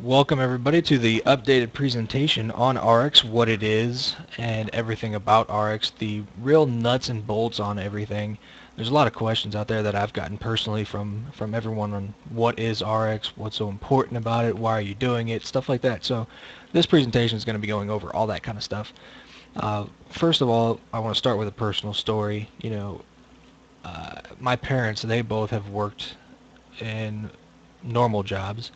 Welcome everybody to the updated presentation on Ariix, what it is and everything about Ariix, the real nuts and bolts on everything. There's a lot of questions out there that I've gotten personally from everyone on what is Ariix, what's so important about it, why are you doing it, stuff like that. So this presentation is going to be going over all that kind of stuff. First of all, I want to start with a personal story. My parents, they both have worked in normal jobs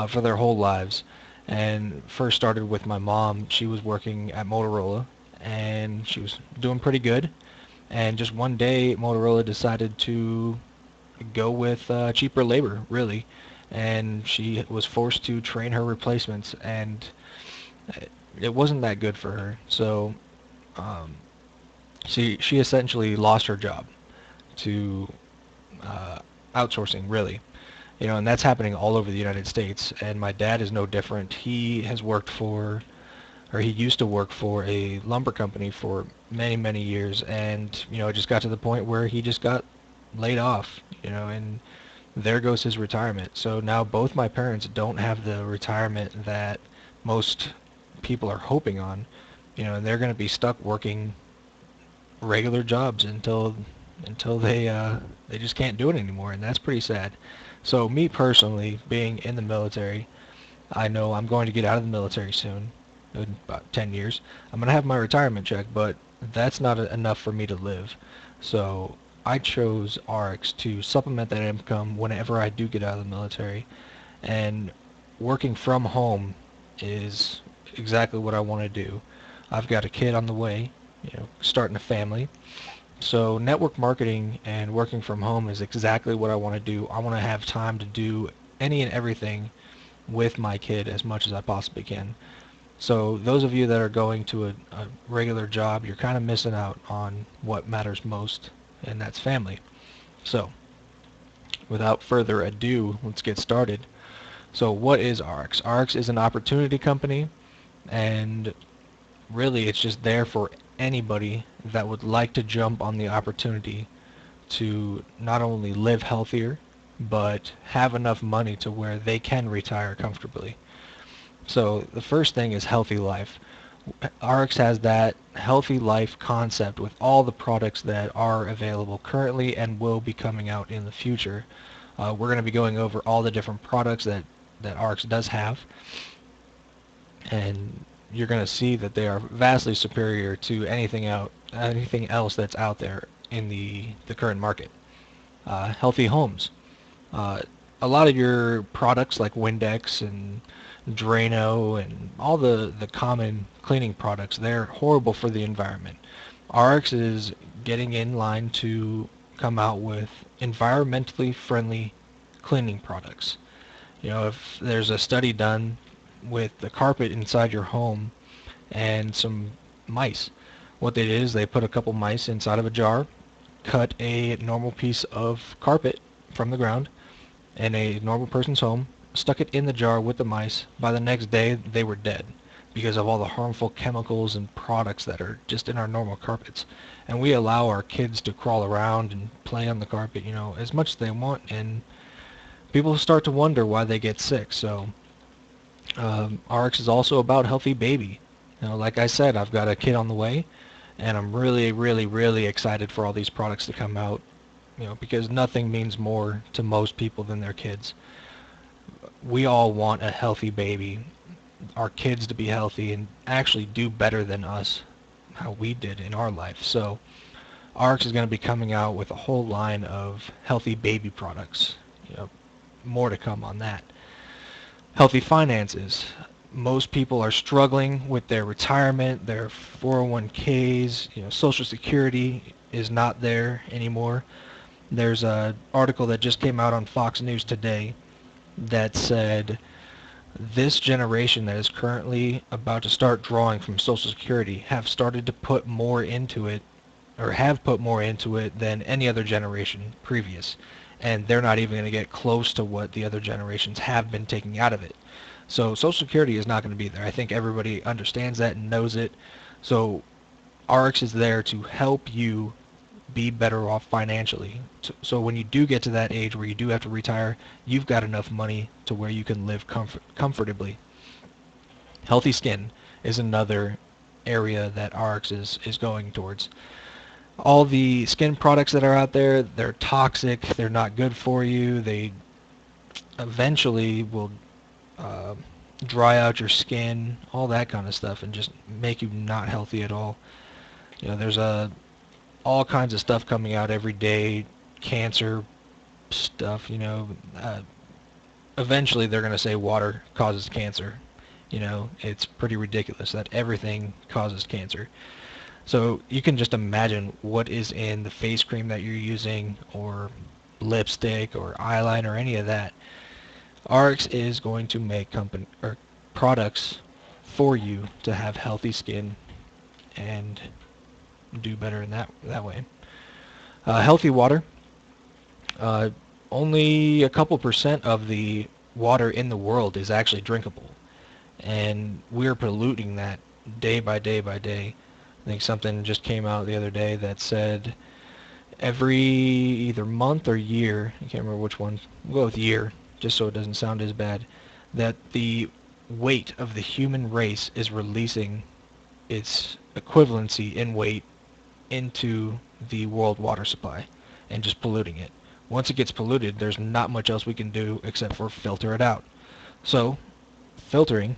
for their whole lives. And first started with my mom. She was working at Motorola, and she was doing pretty good. And just one day, Motorola decided to go with cheaper labor, really. And she was forced to train her replacements, and it wasn't that good for her. So um, she essentially lost her job to uh, outsourcing, really. And that's happening all over the United States. And my dad is no different. He has worked for, or he used to work for a lumber company for many, many years. And, it just got to the point where he just got laid off, and there goes his retirement. So now both my parents don't have the retirement that most people are hoping on, and they're going to be stuck working regular jobs until they just can't do it anymore, and that's pretty sad. So me personally, being in the military, I know I'm going to get out of the military soon, in about 10 years. I'm going to have my retirement check, but that's not enough for me to live. So I chose Ariix to supplement that income whenever I do get out of the military, and working from home is exactly what I want to do. I've got a kid on the way, starting a family. So network marketing and working from home is exactly what I want to do. I want to have time to do any and everything with my kid as much as I possibly can. So those of you that are going to a regular job, you're kind of missing out on what matters most, and that's family. So without further ado, let's get started. So what is Ariix? Ariix is an opportunity company, and really it's just there for anybody that would like to jump on the opportunity to not only live healthier, but have enough money to where they can retire comfortably. So the first thing is healthy life. Ariix has that healthy life concept with all the products that are available currently and will be coming out in the future. We're going to be going over all the different products that Ariix does have, and you're going to see that they are vastly superior to anything else that's out there in the current market. Healthy homes. Uh, a lot of your products like Windex and Drano and all the common cleaning products, they're horrible for the environment. Ariix is getting in line to come out with environmentally friendly cleaning products. If there's a study done with the carpet inside your home and some mice, what they did is they put a couple mice inside of a jar, cut a normal piece of carpet from the ground in a normal person's home, stuck it in the jar with the mice. By the next day, they were dead because of all the harmful chemicals and products that are just in our normal carpets. And we allow our kids to crawl around and play on the carpet, as much as they want, and people start to wonder why they get sick. So Ariix is also about healthy baby. Like I said, I've got a kid on the way, and I'm really, really, really excited for all these products to come out, because nothing means more to most people than their kids. We all want a healthy baby, our kids to be healthy and actually do better than us, how we did in our life. So Ariix is going to be coming out with a whole line of healthy baby products. More to come on that. Healthy finances. Most people are struggling with their retirement, their 401ks, Social Security is not there anymore. There's an article that just came out on Fox News today that said this generation that is currently about to start drawing from Social Security have started to put more into it, or have put more into it than any other generation previous. And they're not even going to get close to what the other generations have been taking out of it. So Social Security is not going to be there. I think everybody understands that and knows it. So Ariix is there to help you be better off financially. So when you do get to that age where you do have to retire, you've got enough money to where you can live comfortably. Healthy skin is another area that Ariix is going towards. All the skin products that are out there, they're toxic, they're not good for you, they eventually will uh, dry out your skin, all that kind of stuff, and just make you not healthy at all. There's all kinds of stuff coming out every day, cancer stuff. Eventually they're going to say water causes cancer. It's pretty ridiculous that everything causes cancer. So you can just imagine what is in the face cream that you're using, or lipstick, or eyeliner, or any of that. Ariix is going to make company or products for you to have healthy skin and do better in that way. Healthy water. Uh, Only a couple percent of the water in the world is actually drinkable, and we're polluting that day by day by day. I think something just came out the other day that said every either month or year, I can't remember which one, we'll go with year, just so it doesn't sound as bad, that the weight of the human race is releasing its equivalency in weight into the world water supply and just polluting it. Once it gets polluted, there's not much else we can do except for filter it out. So, filtering,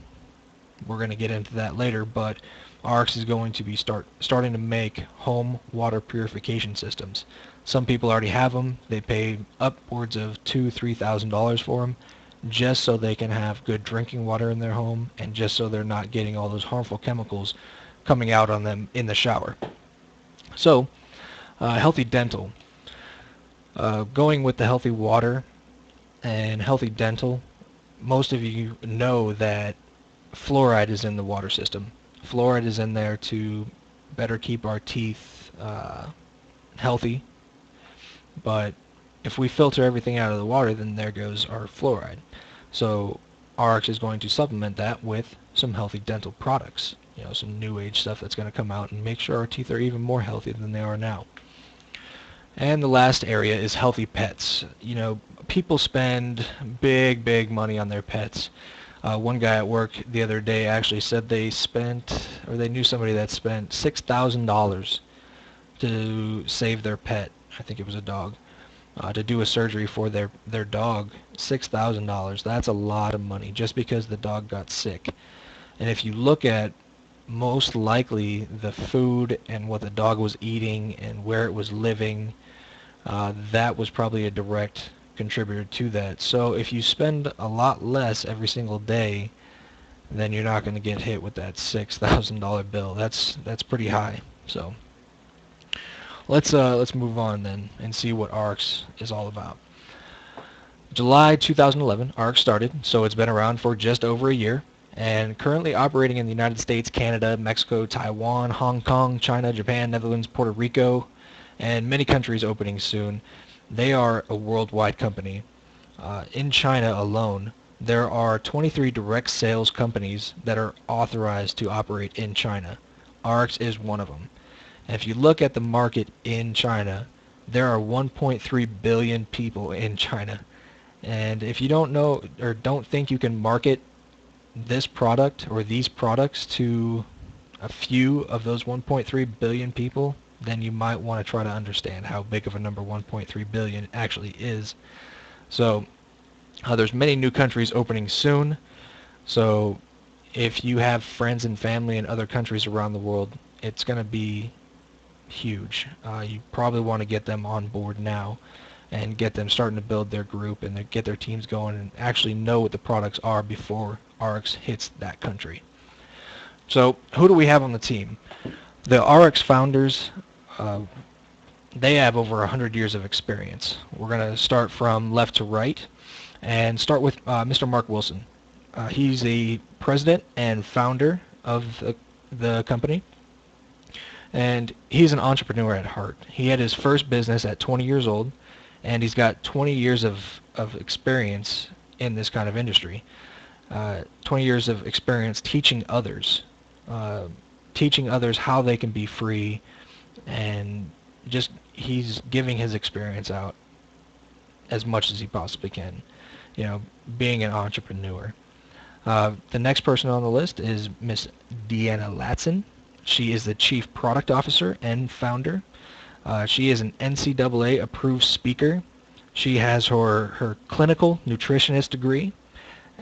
we're going to get into that later, but Ariix is going to be starting to make home water purification systems. Some people already have them. They pay upwards of $2,000-$3,000 for them, just so they can have good drinking water in their home, and just so they're not getting all those harmful chemicals coming out on them in the shower. So, healthy dental. Going with the healthy water and healthy dental, most of you know that fluoride is in the water system. Fluoride is in there to better keep our teeth healthy, but if we filter everything out of the water, then there goes our fluoride. So Ariix is going to supplement that with some healthy dental products, some new age stuff that's going to come out and make sure our teeth are even more healthy than they are now. And the last area is healthy pets. People spend big money on their pets. One guy at work the other day actually said they knew somebody that spent $6,000 to save their pet. I think it was a dog. To do a surgery for their dog. $6,000. That's a lot of money just because the dog got sick. And if you look at most likely the food and what the dog was eating and where it was living, that was probably a direct contributor to that. So if you spend a lot less every single day, then you're not going to get hit with that $6,000 bill. That's pretty high. So let's move on then and see what Ariix is all about. July 2011, Ariix started, so it's been around for just over a year, and currently operating in the United States, Canada, Mexico, Taiwan, Hong Kong, China, Japan, Netherlands, Puerto Rico, and many countries opening soon. They are a worldwide company. In China alone, there are 23 direct sales companies that are authorized to operate in China. Ariix is one of them. And if you look at the market in China, there are 1.3 billion people in China. And if you don't know or don't think you can market this product or these products to a few of those 1.3 billion people, then you might want to try to understand how big of a number 1.3 billion actually is. So there's many new countries opening soon. So if you have friends and family in other countries around the world, it's going to be huge. You probably want to get them on board now and get them starting to build their group and get their teams going and actually know what the products are before Ariix hits that country. So who do we have on the team? The Ariix founders, they have over 100 years of experience. We're going to start from left to right and start with Mr. Mark Wilson. He's the president and founder of the company, and he's an entrepreneur at heart. He had his first business at 20 years old, and he's got 20 years of experience in this kind of industry. 20 years of experience teaching others how they can be free and just he's giving his experience out as much as he possibly can, you know, being an entrepreneur. The next person on the list is Miss Deanna Latson. She is the Chief Product Officer and founder. She is an NCAA approved speaker. She has her clinical nutritionist degree,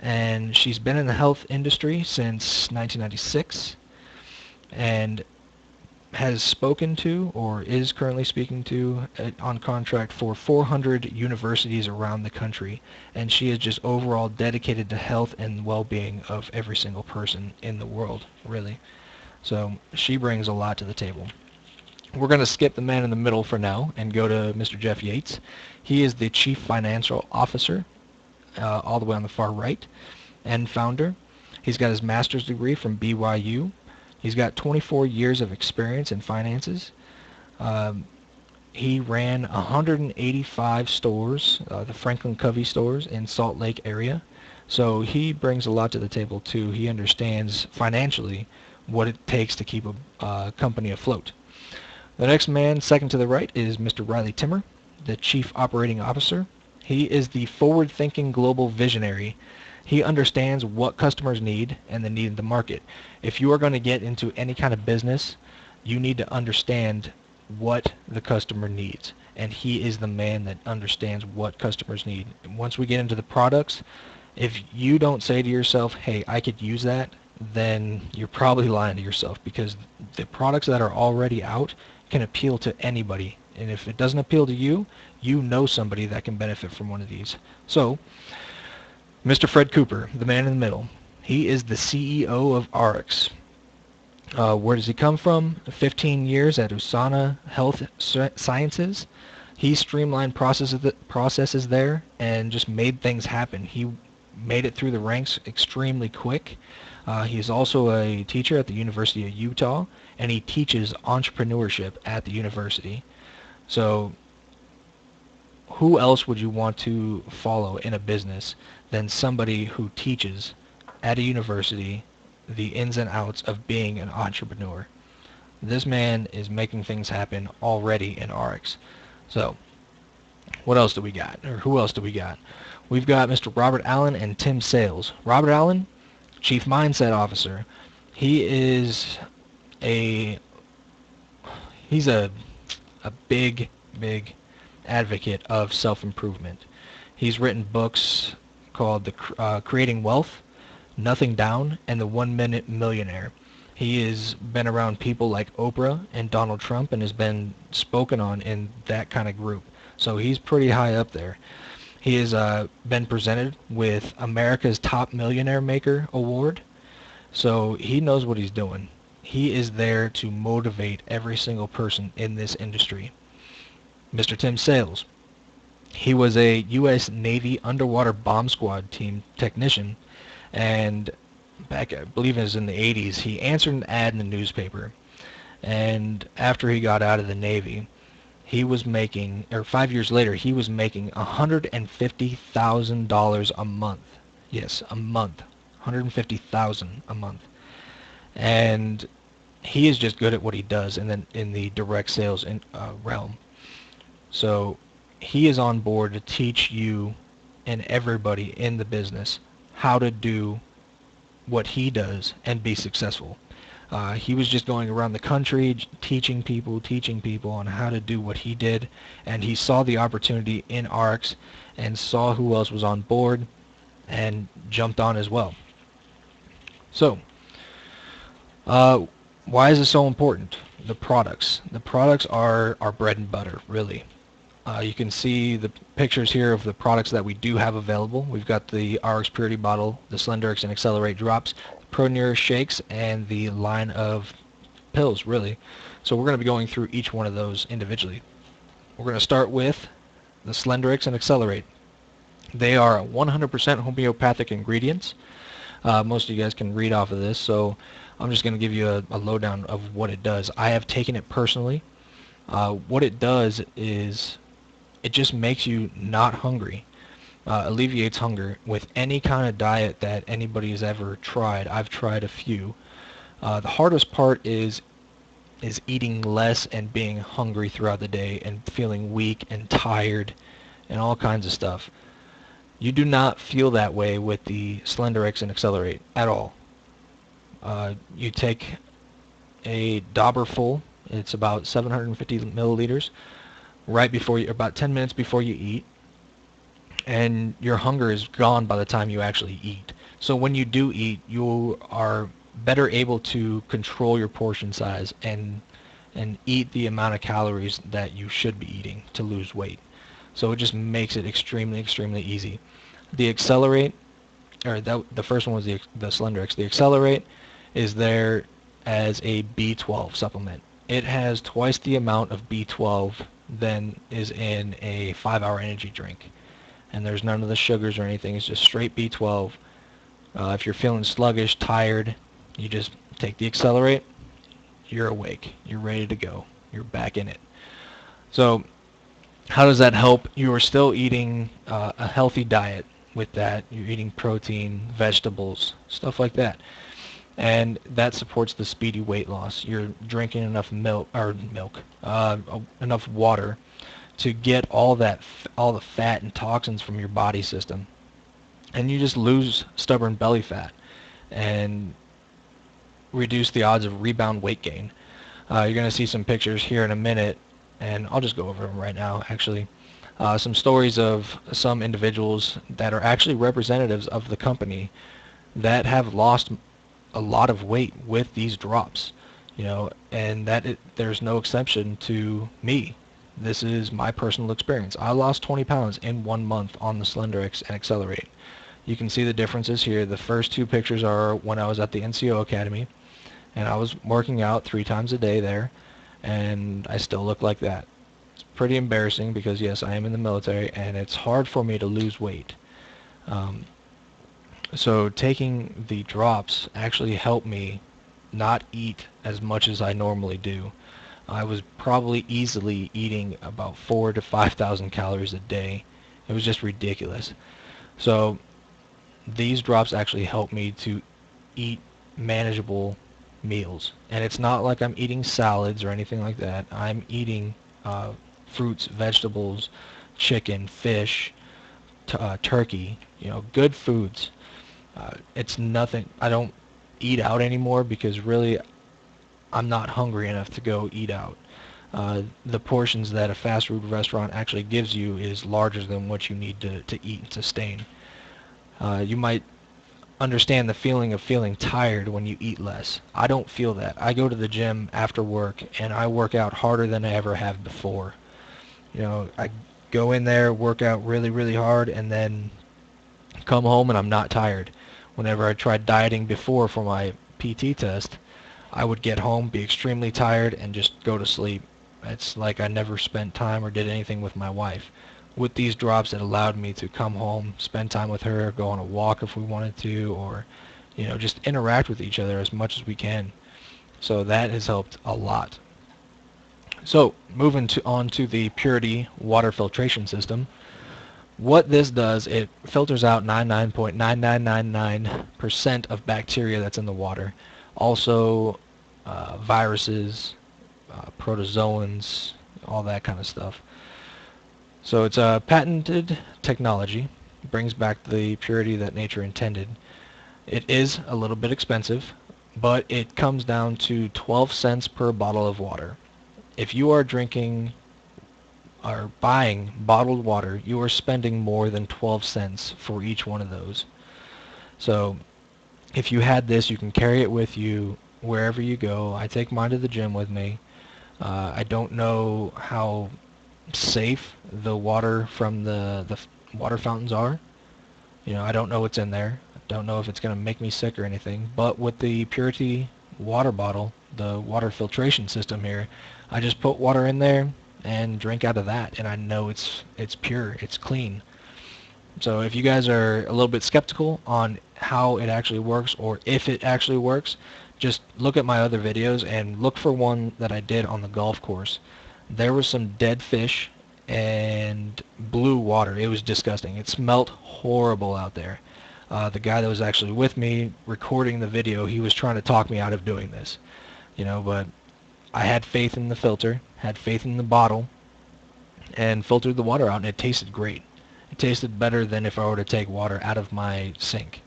and she's been in the health industry since 1996 and has spoken to or is currently speaking to on contract for 400 universities around the country, and she is just overall dedicated to health and well-being of every single person in the world, really. So she brings a lot to the table. We're going to skip the man in the middle for now and go to Mr. Jeff Yates. He is the Chief Financial Officer, all the way on the far right, and founder. He's got his master's degree from BYU. He's got 24 years of experience in finances. He ran 185 stores, the Franklin Covey stores in Salt Lake area. So he brings a lot to the table too. He understands financially what it takes to keep a company afloat. The next man, second to the right, is Mr. Riley Timmer, the Chief Operating Officer. He is the forward-thinking global visionary. He understands what customers need and the need of the market. If you are going to get into any kind of business, you need to understand what the customer needs. And he is the man that understands what customers need. And once we get into the products, if you don't say to yourself, hey, I could use that, then you're probably lying to yourself, because the products that are already out can appeal to anybody. And if it doesn't appeal to you, you know somebody that can benefit from one of these. So, Mr. Fred Cooper, the man in the middle, he is the CEO of Ariix. Where does he come from? 15 years at USANA Health Sciences. He streamlined processes there and just made things happen. He made it through the ranks extremely quick. He is also a teacher at the University of Utah, and he teaches entrepreneurship at the university. So who else would you want to follow in a business than somebody who teaches at a university the ins and outs of being an entrepreneur? This man is making things happen already in Ariix. So what else do we got? Or who else do we got? We've got Mr. Robert Allen and Tim Sales. Robert Allen, Chief Mindset Officer. He's a big advocate of self-improvement. He's written books called Creating Wealth, Nothing Down, and The 1 Minute Millionaire. He has been around people like Oprah and Donald Trump and has been spoken on in that kind of group. So he's pretty high up there. He has been presented with America's Top Millionaire Maker Award. So he knows what he's doing. He is there to motivate every single person in this industry. Mr. Tim Sales. He was a U.S. Navy underwater bomb squad team technician, and back, I believe it was in the 80s, he answered an ad in the newspaper. And after he got out of the Navy, he was making, or 5 years later, he was making $150,000 a month. Yes, a month. $150,000 a month. And he is just good at what he does in the direct sales realm. So he is on board to teach you and everybody in the business how to do what he does and be successful. He was just going around the country teaching people on how to do what he did, and he saw the opportunity in Ariix and saw who else was on board and jumped on as well. So, why is it so important? The products. The products are our bread and butter, really. You can see the pictures here of the products that we do have available. We've got the Ariix Purity Bottle, the Slenderix and Accelerate Drops, ProNourish Shakes, and the line of pills, really. So we're going to be going through each one of those individually. We're going to start with the Slenderix and Accelerate. They are 100% homeopathic ingredients. Most of you guys can read off of this, so I'm just going to give you a lowdown of what it does. I have taken it personally. What it does is it just makes you not hungry. Alleviates hunger with any kind of diet that anybody has ever tried. I've tried a few. The hardest part is is eating less and being hungry throughout the day and feeling weak and tired and all kinds of stuff. You do not feel that way with the SlenderX and Accelerate at all. You take a dauber full, it's about 750 milliliters, about 10 minutes before you eat, and your hunger is gone by the time you actually eat. So when you do eat, you are better able to control your portion size and eat the amount of calories that you should be eating to lose weight. So it just makes it extremely, extremely easy. The Accelerate, the first one was the SlenderX. The Accelerate is there as a B12 supplement. It has twice the amount of B12 than is in a 5-hour energy drink. And there's none of the sugars or anything. It's just straight B12. If you're feeling sluggish, tired, you just take the Accelerate. You're awake. You're ready to go. You're back in it. So how does that help? You are still eating a healthy diet with that. You're eating protein, vegetables, stuff like that. And that supports the speedy weight loss. You're drinking enough enough water to get all the fat and toxins from your body system. And you just lose stubborn belly fat and reduce the odds of rebound weight gain. You're going to see some pictures here in a minute, and I'll just go over them right now, actually. Some stories of some individuals that are actually representatives of the company that have lost a lot of weight with these drops, and there's no exception to me. This is my personal experience. I lost 20 pounds in 1 month on the SlenderX and Accelerate. You can see the differences here. The first two pictures are when I was at the NCO Academy, and I was working out 3 times a day there, and I still look like that. It's pretty embarrassing because, yes, I am in the military, and it's hard for me to lose weight. So taking the drops actually helped me not eat as much as I normally do. I was probably easily eating about 4,000 to 5,000 calories a day. It was just ridiculous. So these drops actually help me to eat manageable meals. And it's not like I'm eating salads or anything like that. I'm eating fruits, vegetables, chicken, fish, turkey, good foods. It's nothing. I don't eat out anymore because really I'm not hungry enough to go eat out. The portions that a fast food restaurant actually gives you is larger than what you need to eat and sustain. You might understand the feeling of feeling tired when you eat less. I don't feel that. I go to the gym after work and I work out harder than I ever have before. I go in there, work out really, really hard, and then come home and I'm not tired. Whenever I tried dieting before for my PT test, I would get home, be extremely tired, and just go to sleep. It's like I never spent time or did anything with my wife. With these drops, it allowed me to come home, spend time with her, go on a walk if we wanted to, or just interact with each other as much as we can. So that has helped a lot. So moving on to the Purity water filtration system. What this does, it filters out 99.9999% of bacteria that's in the water. Also viruses, protozoans, all that kind of stuff. So it's a patented technology. It brings back the purity that nature intended. It is a little bit expensive, but it comes down to 12 cents per bottle of water. If you are drinking or buying bottled water, you are spending more than 12 cents for each one of those. So if you had this, you can carry it with you wherever you go. I take mine to the gym with me. I don't know how safe the water from the water fountains are. I don't know what's in there. I don't know if it's going to make me sick or anything. But with the Purity water bottle, the water filtration system here, I just put water in there and drink out of that, and I know it's pure, it's clean. So if you guys are a little bit skeptical on how it actually works or if it actually works, just look at my other videos and look for one that I did on the golf course. There was some dead fish and blue water. It was disgusting. It smelled horrible out there. The guy that was actually with me recording the video, he was trying to talk me out of doing this, but I had faith in the filter, had faith in the bottle, and filtered the water out, and it tasted great. It tasted better than if I were to take water out of my sink,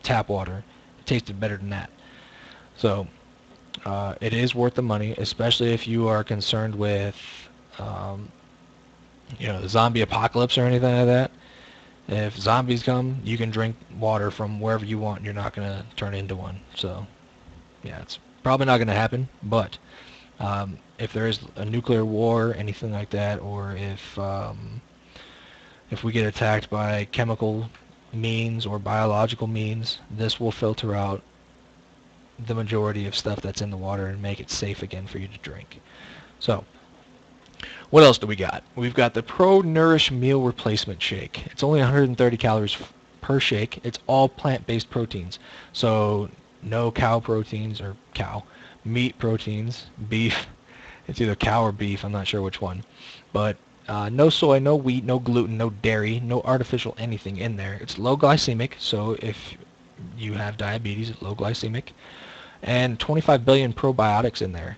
tap water. It tasted better than that. So it is worth the money, especially if you are concerned with, um, the zombie apocalypse or anything like that. If zombies come, you can drink water from wherever you want, and you're not going to turn into one. So, yeah, it's probably not going to happen, but if there is a nuclear war, anything like that, or if we get attacked by chemical means or biological means, this will filter out the majority of stuff that's in the water and make it safe again for you to drink. So, what else do we got? We've got the Pro Nourish Meal Replacement Shake. It's only 130 calories per shake. It's all plant-based proteins. So, no cow proteins or meat proteins, beef. It's either cow or beef. I'm not sure which one. But no soy, no wheat, no gluten, no dairy, no artificial anything in there. It's low glycemic, so if you have diabetes, it's low glycemic. And 25 billion probiotics in there.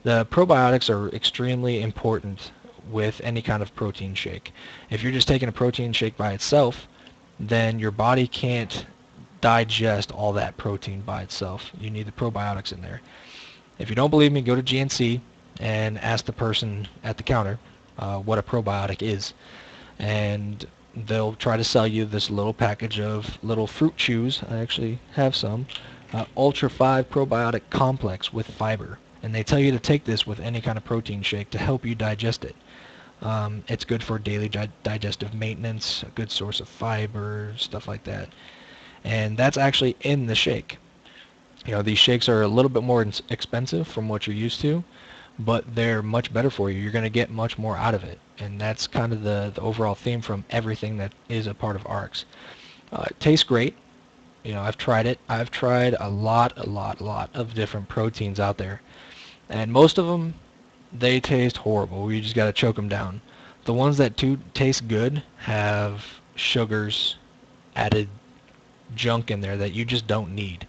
The probiotics are extremely important with any kind of protein shake. If you're just taking a protein shake by itself, then your body can't digest all that protein by itself. You need the probiotics in there. If you don't believe me, go to GNC and ask the person at the counter what a probiotic is. And they'll try to sell you this little package of little fruit chews. I actually have some. Ultra 5 probiotic complex with fiber. And they tell you to take this with any kind of protein shake to help you digest it. It's good for daily digestive maintenance, a good source of fiber, stuff like that. And that's actually in the shake. These shakes are a little bit more expensive from what you're used to, but they're much better for you. You're going to get much more out of it. And that's kind of the overall theme from everything that is a part of Ariix. It tastes great. I've tried it. I've tried a lot of different proteins out there. And most of them, they taste horrible. You just got to choke them down. The ones that do taste good have sugars, added junk in there that you just don't need.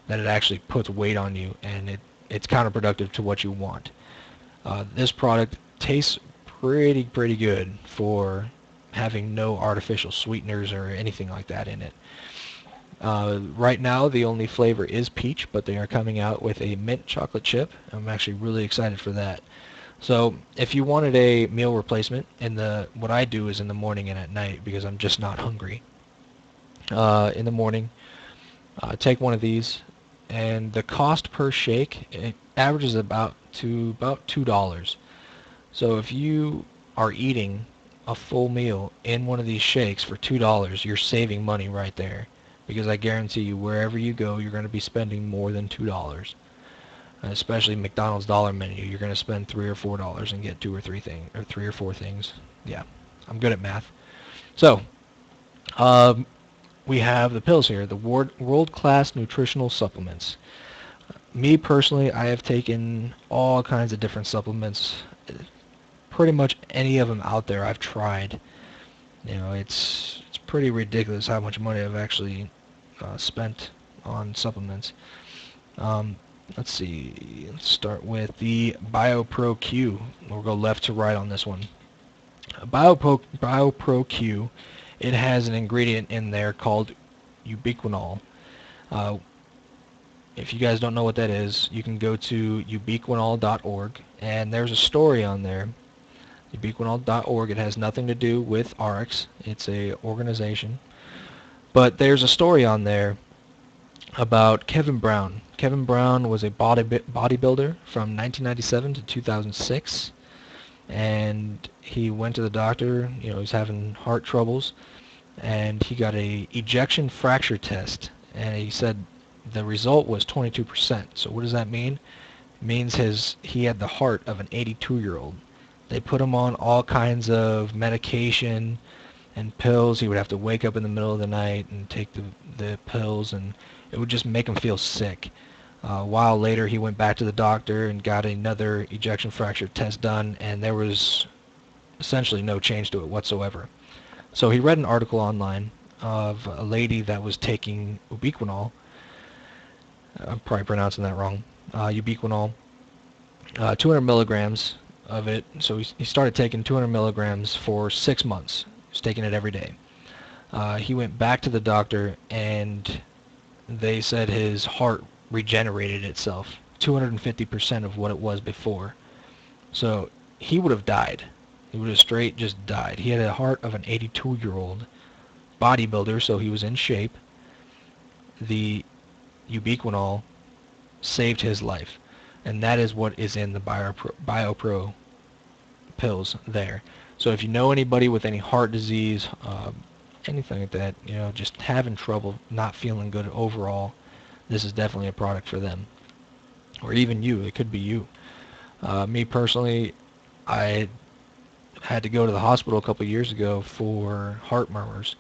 That it actually puts weight on you, and it's counterproductive to what you want. This product tastes pretty good for having no artificial sweeteners or anything like that in it. Right now, the only flavor is peach, but they are coming out with a mint chocolate chip. I'm actually really excited for that. So, if you wanted a meal replacement, what I do is in the morning and at night because I'm just not hungry. In the morning, take one of these, and the cost per shake it averages about $2. So, if you are eating a full meal in one of these shakes for $2, you're saving money right there. Because I guarantee you, wherever you go, you're going to be spending more than $2. Especially McDonald's dollar menu, you're going to spend $3 or $4 and get 3 or 4 things. Yeah, I'm good at math. So, we have the pills here, the world-class nutritional supplements. Me personally, I have taken all kinds of different supplements. Pretty much any of them out there I've tried. It's pretty ridiculous how much money I've actually spent on supplements. Let's see. Let's start with the BioPro Q. We'll go left to right on this one. BioPro Q. It has an ingredient in there called ubiquinol. If you guys don't know what that is, you can go to ubiquinol.org, and there's a story on there. Ubiquinol.org. It has nothing to do with Ariix. It's a organization. But there's a story on there about Kevin Brown. Kevin Brown was a bodybuilder from 1997 to 2006, and he went to the doctor. He was having heart troubles, and he got a ejection fracture test, and he said the result was 22%. So what does that mean? It means he had the heart of an 82-year-old. They put him on all kinds of medication and pills. He would have to wake up in the middle of the night and take the pills, and it would just make him feel sick. A while later, he went back to the doctor and got another ejection fracture test done, and there was essentially no change to it whatsoever. So he read an article online of a lady that was taking ubiquinol. I'm probably pronouncing that wrong. Ubiquinol. 200 milligrams of it. So he started taking 200 milligrams for 6 months. He's taking it every day. He went back to the doctor, and they said his heart regenerated itself 250% of what it was before. So he would have died. He would have straight just died. He had a heart of an 82-year-old bodybuilder, so he was in shape. The ubiquinol saved his life, and that is what is in the BioPro pills there. So if you know anybody with any heart disease, anything like that, just having trouble, not feeling good overall, this is definitely a product for them. Or even you, it could be you. Me personally, I had to go to the hospital a couple years ago for heart murmurs.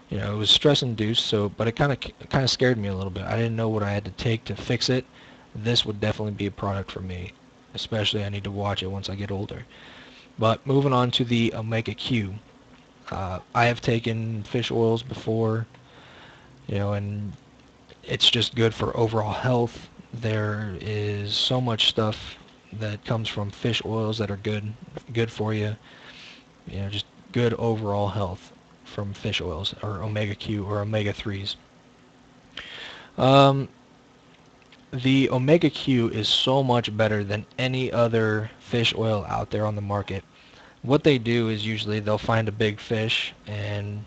It was stress induced, but it kind of scared me a little bit. I didn't know what I had to take to fix it. This would definitely be a product for me, especially I need to watch it once I get older. But moving on to the Omega Q. I have taken fish oils before, and it's just good for overall health. There is so much stuff that comes from fish oils that are good for you. Just good overall health from fish oils, or Omega Q, or Omega 3s. The Omega Q is so much better than any other fish oil out there on the market. What they do is usually they'll find a big fish and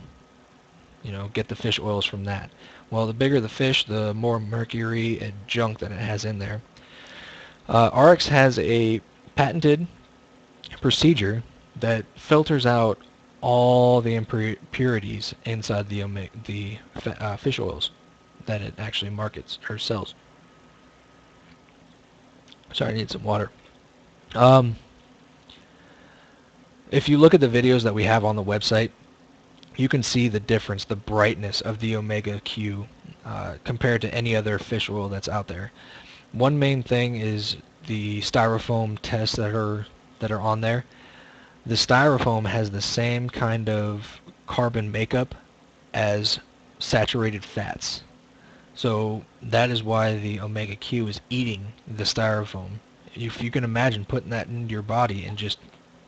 get the fish oils from that. Well, the bigger the fish, the more mercury and junk that it has in there. Ariix has a patented procedure that filters out all the impurities inside the fish oils that it actually markets or sells. Sorry, I need some water. Um, if you look at the videos that we have on the website, you can see the difference, the brightness of the Omega Q compared to any other fish oil that's out there. One main thing is the styrofoam tests that are on there. The styrofoam has the same kind of carbon makeup as saturated fats. So that is why the Omega Q is eating the styrofoam. If you can imagine putting that into your body and just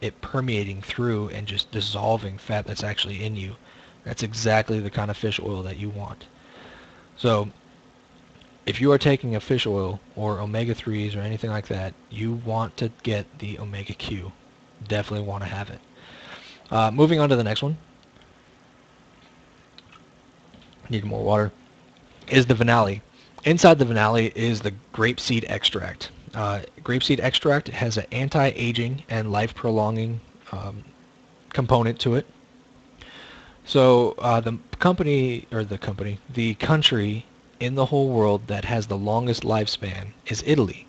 it permeating through and just dissolving fat that's actually in you, that's exactly the kind of fish oil that you want. So if you are taking a fish oil or Omega 3s or anything like that, you want to get the Omega Q. Definitely want to have it. Moving on to the next one. Need more water. Is the Vinali. Inside the Vinali is the grapeseed extract. Grapeseed extract has an anti-aging and life-prolonging component to it. So the country in the whole world that has the longest lifespan is Italy.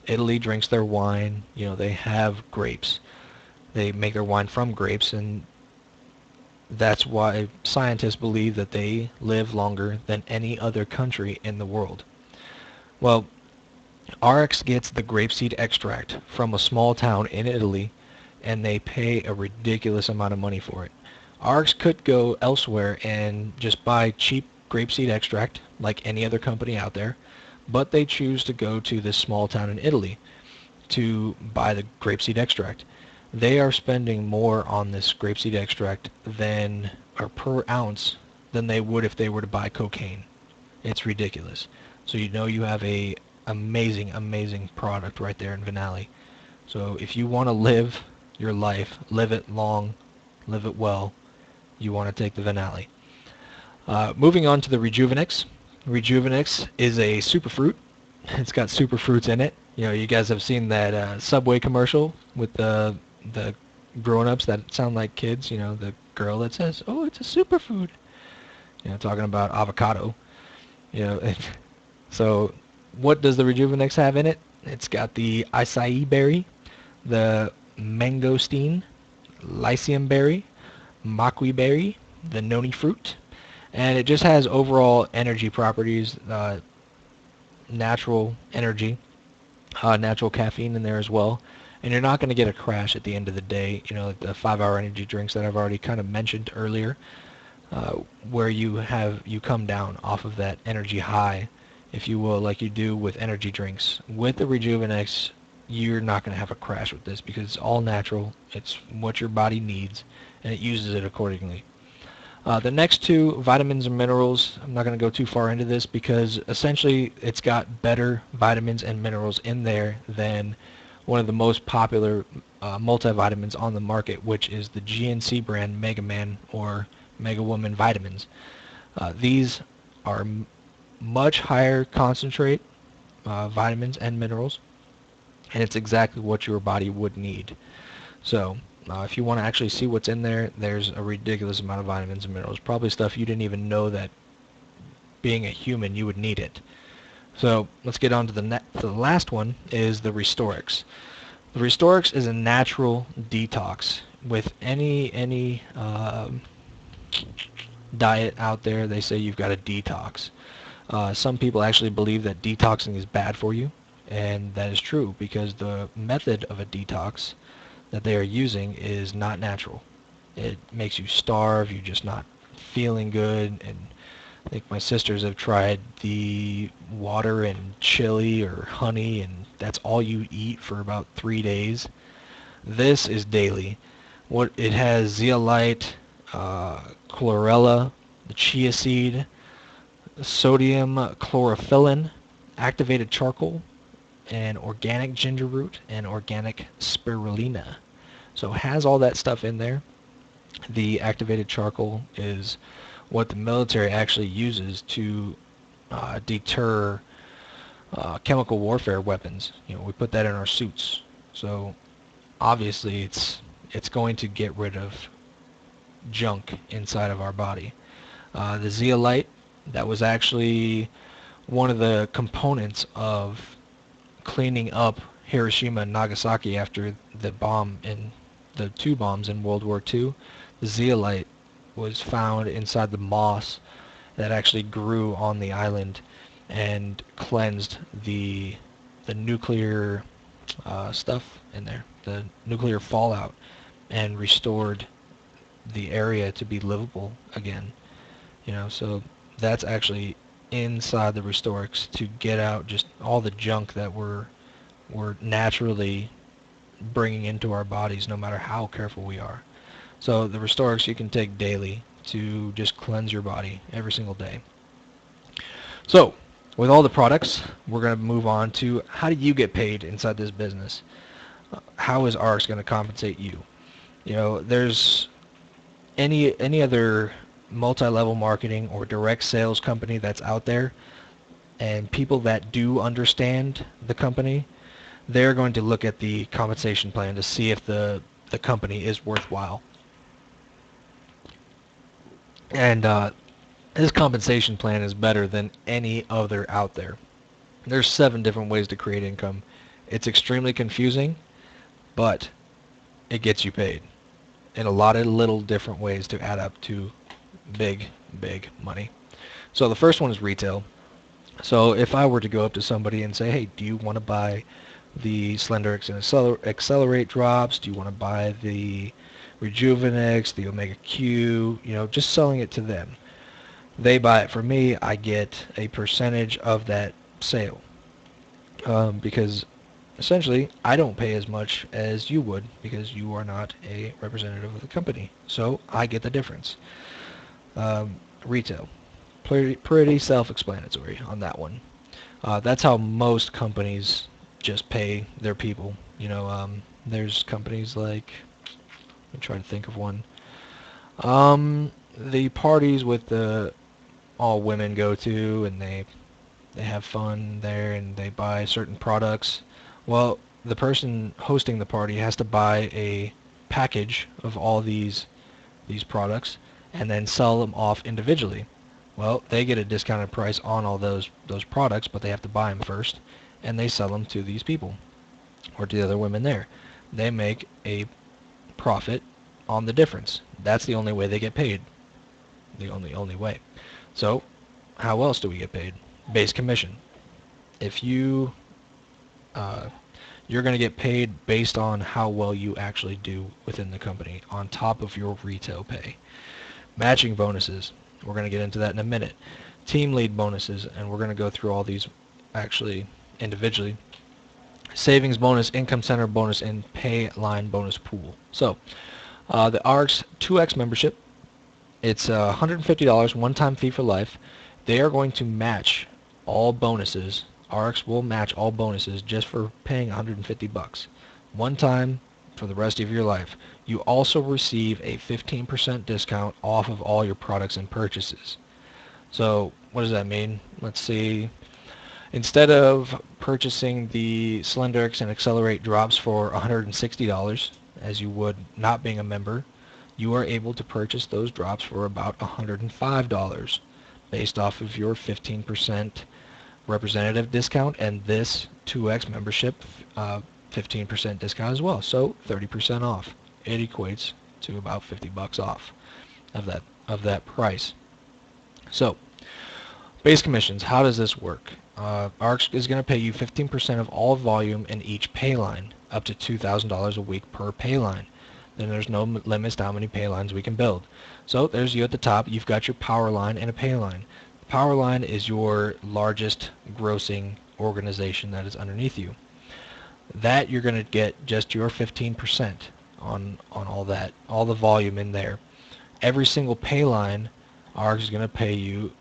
Italy drinks their wine. They have grapes. They make their wine from grapes, and that's why scientists believe that they live longer than any other country in the world. Well, Ariix gets the grapeseed extract from a small town in Italy, and they pay a ridiculous amount of money for it. Ariix could go elsewhere and just buy cheap grapeseed extract like any other company out there, but they choose to go to this small town in Italy to buy the grapeseed extract. They are spending more on this grapeseed extract per ounce than they would if they were to buy cocaine. It's ridiculous. So you have a amazing product right there in Vinali. So if you want to live your life, live it long, live it well, you want to take the Vinali. Moving on to the Rejuvenix. Rejuvenix is a superfruit. It's got superfruits in it. You guys have seen that Subway commercial with the grown-ups that sound like kids. The girl that says, "Oh, it's a superfood." Talking about avocado. So what does the Rejuvenix have in it? It's got the acai berry, the mangosteen, lycium berry, maqui berry, the noni fruit, and it just has overall energy properties, natural energy, natural caffeine in there as well. And you're not going to get a crash at the end of the day, like the 5-hour energy drinks that I've already kind of mentioned earlier, where you come down off of that energy high, if you will, like you do with energy drinks. With the Rejuvenix, you're not going to have a crash with this because it's all natural. It's what your body needs, and it uses it accordingly. The next two, vitamins and minerals, I'm not going to go too far into this because essentially it's got better vitamins and minerals in there than one of the most popular multivitamins on the market, which is the GNC brand Mega Man or Mega Woman vitamins. These are much higher concentrate vitamins and minerals, and it's exactly what your body would need. So if you want to actually see what's in there, there's a ridiculous amount of vitamins and minerals, probably stuff you didn't even know that being a human you would need it. So let's get on to the last one is the Restorix. The Restorix is a natural detox. With any diet out there, they say you've got to detox. Some people actually believe that detoxing is bad for you, and that is true because the method of a detox that they are using is not natural. It makes you starve, you're just not feeling good, and I think my sisters have tried the water and chili or honey, and that's all you eat for about 3 days. This is daily. What it has: zeolite, chlorella, the chia seed, sodium chlorophyllin, activated charcoal, and organic ginger root, and organic spirulina. So it has all that stuff in there. The activated charcoal is what the military actually uses to deter chemical warfare weapons. You know, we put that in our suits. So obviously it's going to get rid of junk inside of our body. The zeolite, that was actually one of the components of cleaning up Hiroshima and Nagasaki after the two bombs in World War II. The zeolite was found inside the moss that actually grew on the island and cleansed the nuclear stuff in there, the nuclear fallout, and restored the area to be livable again. You know, so that's actually inside the Restorix to get out just all the junk that we're naturally bringing into our bodies, no matter how careful we are. So the Restorix you can take daily to just cleanse your body every single day. So with all the products, we're going to move on to how do you get paid inside this business? How is Ariix going to compensate you? You know, there's any other multi-level marketing or direct sales company that's out there, and people that do understand the company, they're going to look at the compensation plan to see if the company is worthwhile. And this compensation plan is better than any other out there. There's 7 different ways to create income. It's extremely confusing, but it gets you paid in a lot of little different ways to add up to big money. So the first one is retail. So if I were to go up to somebody and say, hey, do you want to buy the Slenderix and Accelerate drops? Do you want to buy the Rejuvenix, the Omega Q? You know, just selling it to them. They buy it from me. I get a percentage of that sale because essentially I don't pay as much as you would because you are not a representative of the company. So I get the difference. Retail. Pretty self-explanatory on that one. That's how most companies just pay their people. You know, there's companies like, I'm trying to think of one. The parties with the all women go to, and they have fun there, and they buy certain products. Well, the person hosting the party has to buy a package of all these products and then sell them off individually. Well, they get a discounted price on all those products, but they have to buy them first, and they sell them to these people or to the other women there. They make a profit on the difference. That's the only way they get paid. The only way. So, how else do we get paid? Base commission. If you're going to get paid based on how well you actually do within the company, on top of your retail pay. Matching bonuses. We're going to get into that in a minute. Team lead bonuses, and we're going to go through all these actually individually. savings bonus, income center bonus, and pay line bonus pool. So the Ariix 2X membership, it's $150 one-time fee for life. They are going to match all bonuses. Ariix will match all bonuses just for paying 150 bucks one time for the rest of your life. You also receive a 15% discount off of all your products and purchases. So what does that mean? Let's see. Instead of purchasing the Slendrix and Accelerate drops for $160 as you would not being a member, you are able to purchase those drops for about $105 based off of your 15% representative discount and this 2X membership 15% discount as well. So 30% off. It equates to about 50 bucks off of that price. So base commissions, how does this work? Ariix is going to pay you 15% of all volume in each pay line, up to $2,000 a week per pay line. Then there's no limits to how many pay lines we can build. So there's you at the top. You've got your power line and a pay line. The power line is your largest grossing organization that is underneath you. That you're going to get just your 15% on all that, all the volume in there. Every single pay line, Ariix is going to pay you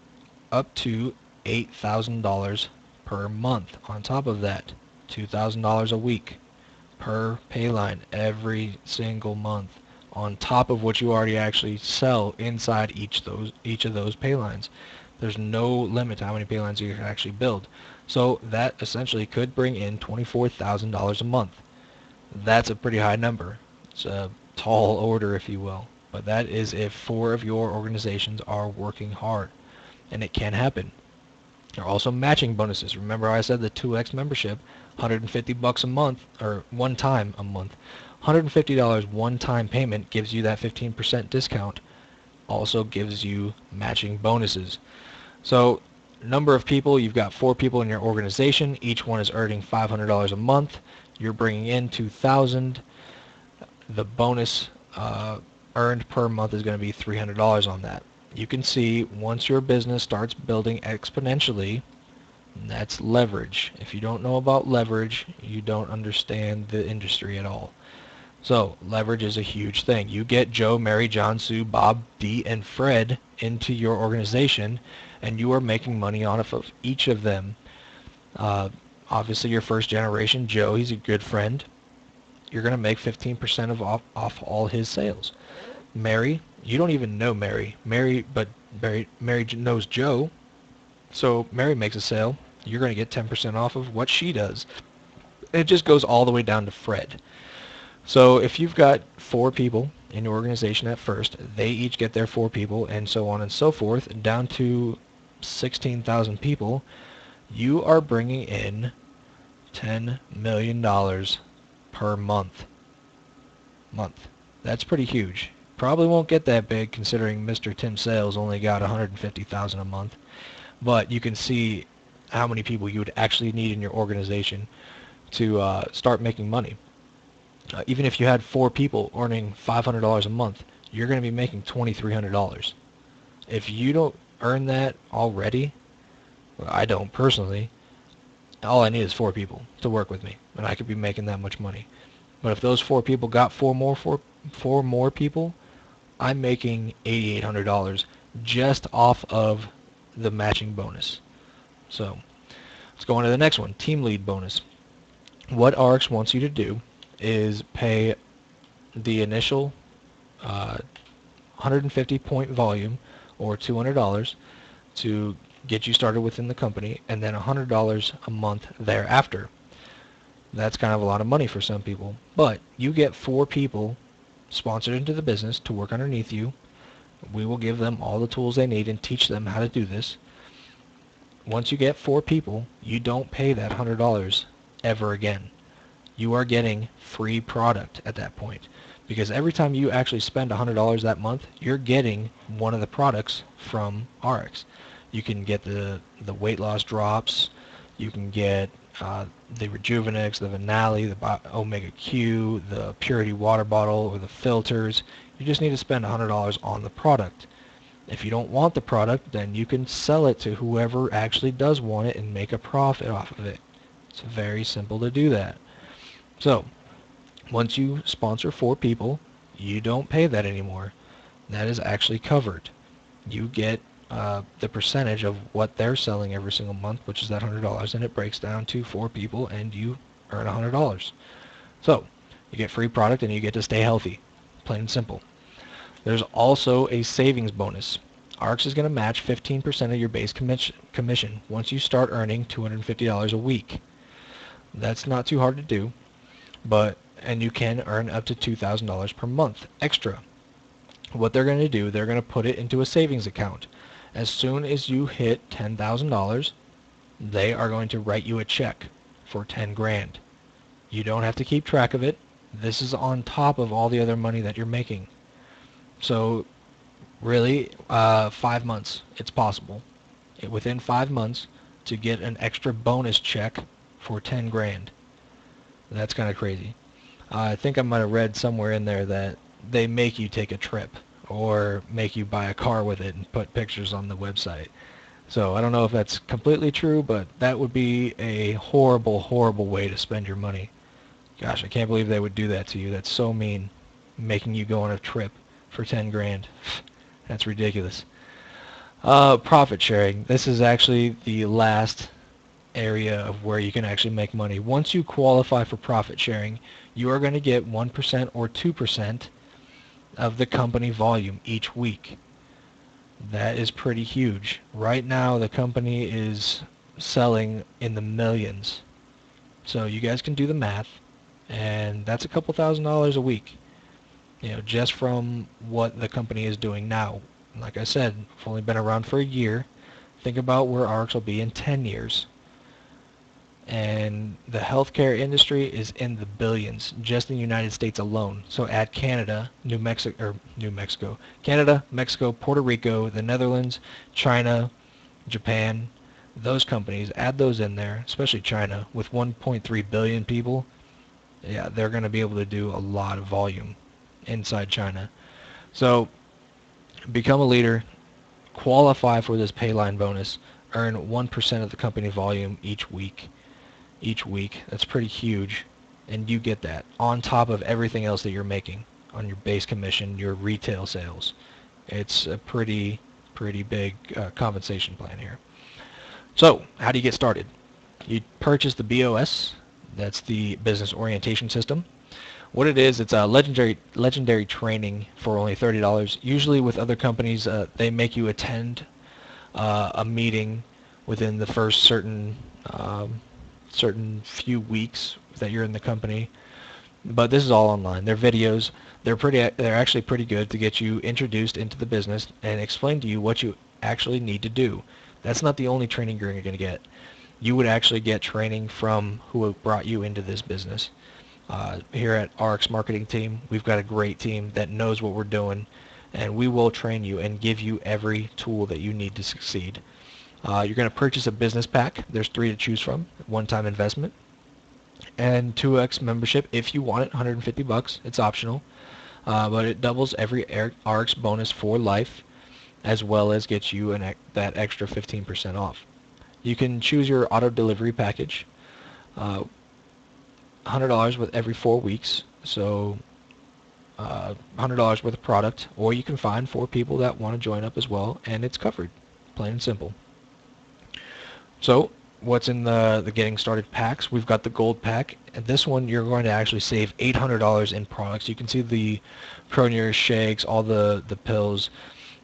up to $8,000 per month. On top of that, $2,000 a week per pay line every single month, on top of what you already actually sell inside each of those pay lines. There's no limit to how many pay lines you can actually build. So that essentially could bring in $24,000 a month. That's a pretty high number. It's a tall order, if you will. But that is if 4 of your organizations are working hard. And it can happen. There are also matching bonuses. Remember I said the 2X membership, 150 bucks a month, or one time a month. $150 one-time payment gives you that 15% discount. Also gives you matching bonuses. So number of people, you've got 4 people in your organization. Each one is earning $500 a month. You're bringing in $2,000. The bonus earned per month is going to be $300 on that. You can see once your business starts building exponentially, that's leverage. If you don't know about leverage, you don't understand the industry at all. So leverage is a huge thing. You get Joe, Mary, John, Sue, Bob, Dee, and Fred into your organization, and you are making money off of each of them. Obviously, your first generation, Joe, he's a good friend. You're going to make 15% off all his sales. Mary, you don't even know Mary. Mary knows Joe. So Mary makes a sale. You're going to get 10% off of what she does. It just goes all the way down to Fred. So if you've got 4 people in your organization at first, they each get their 4 people, and so on and so forth, down to 16,000 people, you are bringing in $10 million per month. That's pretty huge. Probably won't get that big considering Mr. Tim Sales only got 150,000 a month. But you can see how many people you would actually need in your organization to start making money. Even if you had 4 people earning $500 a month, you're going to be making $2,300. If you don't earn that already, well, I don't personally, all I need is 4 people to work with me, and I could be making that much money. But if those 4 people got 4 more people, I'm making $8,800 just off of the matching bonus. So let's go on to the next one, team lead bonus. What Ariix wants you to do is pay the initial 150 point volume, or $200, to get you started within the company, and then $100 a month thereafter. That's kind of a lot of money for some people, but you get 4 people sponsored into the business to work underneath you. We will give them all the tools they need and teach them how to do this. Once you get 4 people, you don't pay that $100 ever again. You are getting free product at that point, because every time you actually spend $100 that month, you're getting one of the products from Ariix. You can get the weight loss drops, you can get the Rejuvenix, the Vinali, the Omega Q, the Purity water bottle, or the filters. You just need to spend $100 on the product. If you don't want the product, then you can sell it to whoever actually does want it and make a profit off of it. It's very simple to do that. So once you sponsor 4 people, you don't pay that anymore. That is actually covered. You get the percentage of what they're selling every single month, which is that $100, and it breaks down to 4 people, and you earn $100. So you get free product, and you get to stay healthy. Plain and simple. There's also a savings bonus. Ariix is going to match 15% of your base commission once you start earning $250 a week. That's not too hard to do, and you can earn up to $2,000 per month extra. What they're going to do, they're going to put it into a savings account. As soon as you hit $10,000, they are going to write you a check for 10 grand. You don't have to keep track of it. This is on top of all the other money that you're making. So really, 5 months, it's possible. Within 5 months to get an extra bonus check for 10 grand. That's kind of crazy. I think I might have read somewhere in there that they make you take a trip or make you buy a car with it and put pictures on the website. So I don't know if that's completely true, but that would be a horrible, horrible way to spend your money. Gosh, I can't believe they would do that to you. That's so mean, making you go on a trip for 10 grand. That's ridiculous. Profit sharing. This is actually the last area of where you can actually make money. Once you qualify for profit sharing, you are going to get 1% or 2% of the company volume each week. That is pretty huge. Right now, the company is selling in the millions. So you guys can do the math, and that's a couple $1,000s a week, just from what the company is doing now. Like I said, I've only been around for a year. Think about where Ariix will be in 10 years. And the healthcare industry is in the billions just in the United States alone. So add Canada, Canada, Mexico, Puerto Rico, the Netherlands, China, Japan, those companies, add those in there, especially China with 1.3 billion people. Yeah, they're going to be able to do a lot of volume inside China. So become a leader, qualify for this payline bonus, earn 1% of the company volume each week. That's pretty huge, and you get that on top of everything else that you're making on your base commission, your retail sales. It's a pretty big compensation plan here. So how do you get started? You purchase the BOS. That's the business orientation system. What it is, it's a legendary training for only $30. Usually with other companies, they make you attend a meeting within the first certain few weeks that you're in the company, but this is all online. They're videos. They're actually pretty good to get you introduced into the business and explain to you what you actually need to do. That's not the only training you're going to get. You would actually get training from who brought you into this business. Here at Ariix Marketing Team, we've got a great team that knows what we're doing, and we will train you and give you every tool that you need to succeed. You're going to purchase a business pack. There's 3 to choose from. One-time investment and 2x membership if you want it. $150. It's optional, but it doubles every Ariix bonus for life, as well as gets you that extra 15% off. You can choose your auto delivery package. $100 with every 4 weeks. So $100 worth of product, or you can find 4 people that want to join up as well, and it's covered. Plain and simple. So what's in the getting started packs? We've got the gold pack, and this one you're going to actually save $800 in products. You can see the ProNourish shakes, all the pills,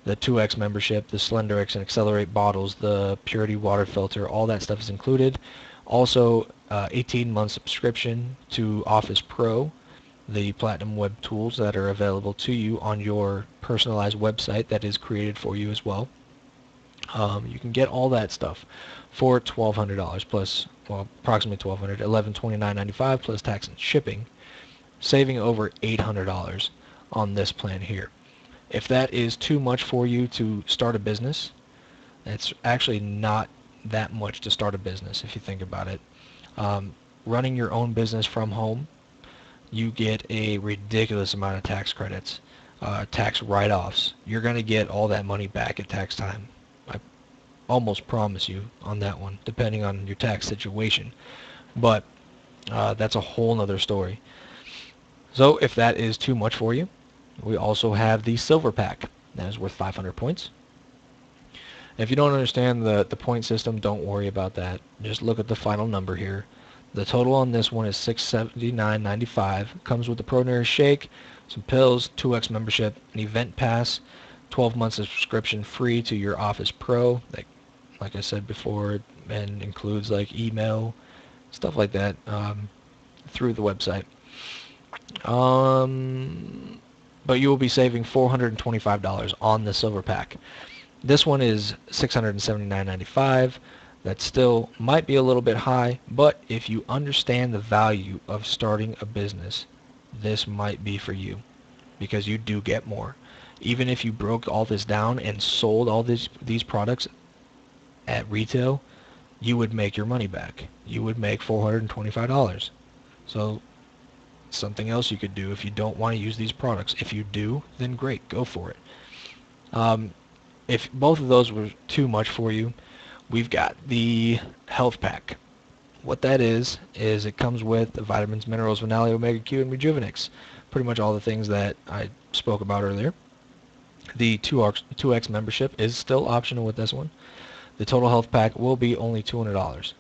the 2x membership, the SlenderX and Accelerate bottles, the Purity water filter, all that stuff is included. Also 18-month subscription to Office Pro, the Platinum Web tools that are available to you on your personalized website that is created for you as well. You can get all that stuff for $1,200 plus, well, approximately $1,200, $1,129.95 plus tax and shipping, saving over $800 on this plan here. If that is too much for you to start a business, it's actually not that much to start a business if you think about it. Running your own business from home, you get a ridiculous amount of tax credits, tax write-offs. You're going to get all that money back at tax time. I almost promise you on that one, depending on your tax situation. But that's a whole nother story. So if that is too much for you, we also have the silver pack. That is worth 500 points. If you don't understand the point system, don't worry about that. Just look at the final number here. The total on this one is $679.95. Comes with the Pro Nurse Shake, some pills, 2x membership, an event pass, 12 months of subscription free to your Office Pro, like I said before, and includes like email, stuff like that through the website. But you will be saving $425 on the silver pack. This one is $679.95. That still might be a little bit high, but if you understand the value of starting a business, this might be for you because you do get more. Even if you broke all this down and sold all these products at retail, you would make your money back. You would make $425. So something else you could do if you don't want to use these products. If you do, then great, go for it. If both of those were too much for you, we've got the health pack. What that is it comes with the vitamins, minerals, Vinali, Omega Q, and Rejuvenix. Pretty much all the things that I spoke about earlier. The 2X membership is still optional with this one. The total health pack will be only $200.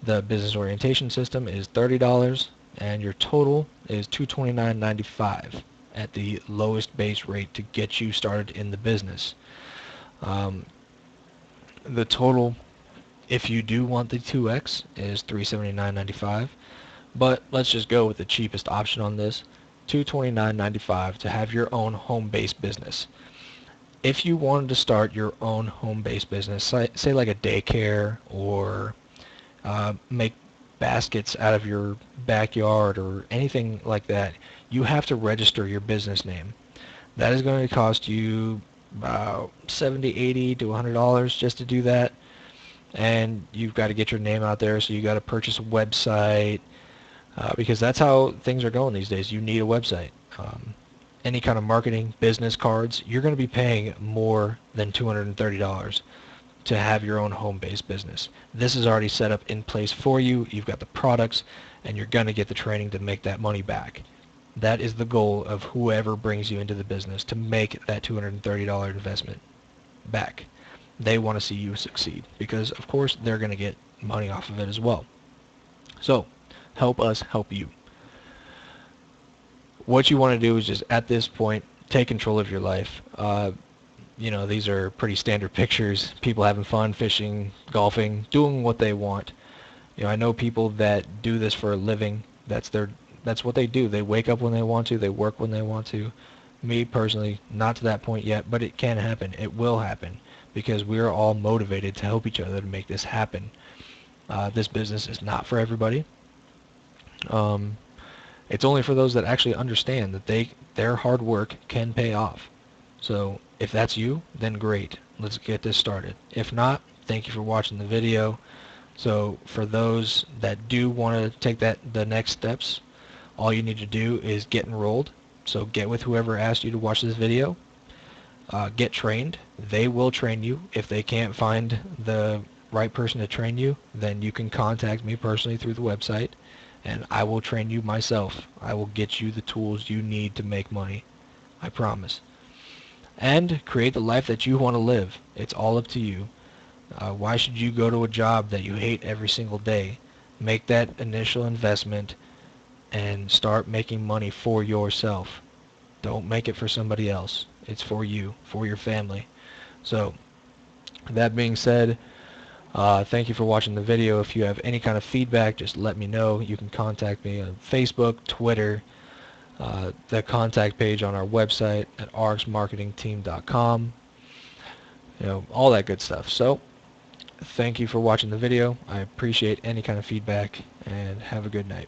The business orientation system is $30, and your total is $229.95 at the lowest base rate to get you started in the business. The total, if you do want the 2X, is $379.95, but let's just go with the cheapest option on this, $229.95 to have your own home-based business. If you wanted to start your own home-based business, say like a daycare or make baskets out of your backyard or anything like that, you have to register your business name. That is going to cost you about $70, $80 to $100 just to do that. And you've got to get your name out there, so you got to purchase a website because that's how things are going these days. You need a website. Any kind of marketing, business cards, you're going to be paying more than $230 to have your own home-based business. This is already set up in place for you. You've got the products, and you're going to get the training to make that money back. That is the goal of whoever brings you into the business, to make that $230 investment back. They want to see you succeed because, of course, they're going to get money off of it as well. So, help us help you. What you want to do is just, at this point, take control of your life. These are pretty standard pictures. People having fun, fishing, golfing, doing what they want. I know people that do this for a living. That's what they do. They wake up when they want to. They work when they want to. Me, personally, not to that point yet, but it can happen. It will happen because we are all motivated to help each other to make this happen. This business is not for everybody. It's only for those that actually understand that their hard work can pay off. So if that's you, then great. Let's get this started. If not, thank you for watching the video. So for those that do want to take the next steps, all you need to do is get enrolled. So get with whoever asked you to watch this video. Get trained. They will train you. If they can't find the right person to train you, then you can contact me personally through the website, and I will train you myself. I will get you the tools you need to make money. I promise. And create the life that you want to live. It's all up to you. Why should you go to a job that you hate every single day? Make that initial investment and start making money for yourself. Don't make it for somebody else. It's for you, for your family. So, that being said, thank you for watching the video. If you have any kind of feedback, just let me know. You can contact me on Facebook, Twitter, the contact page on our website at ariixmarketingteam.com. All that good stuff. So, thank you for watching the video. I appreciate any kind of feedback, and have a good night.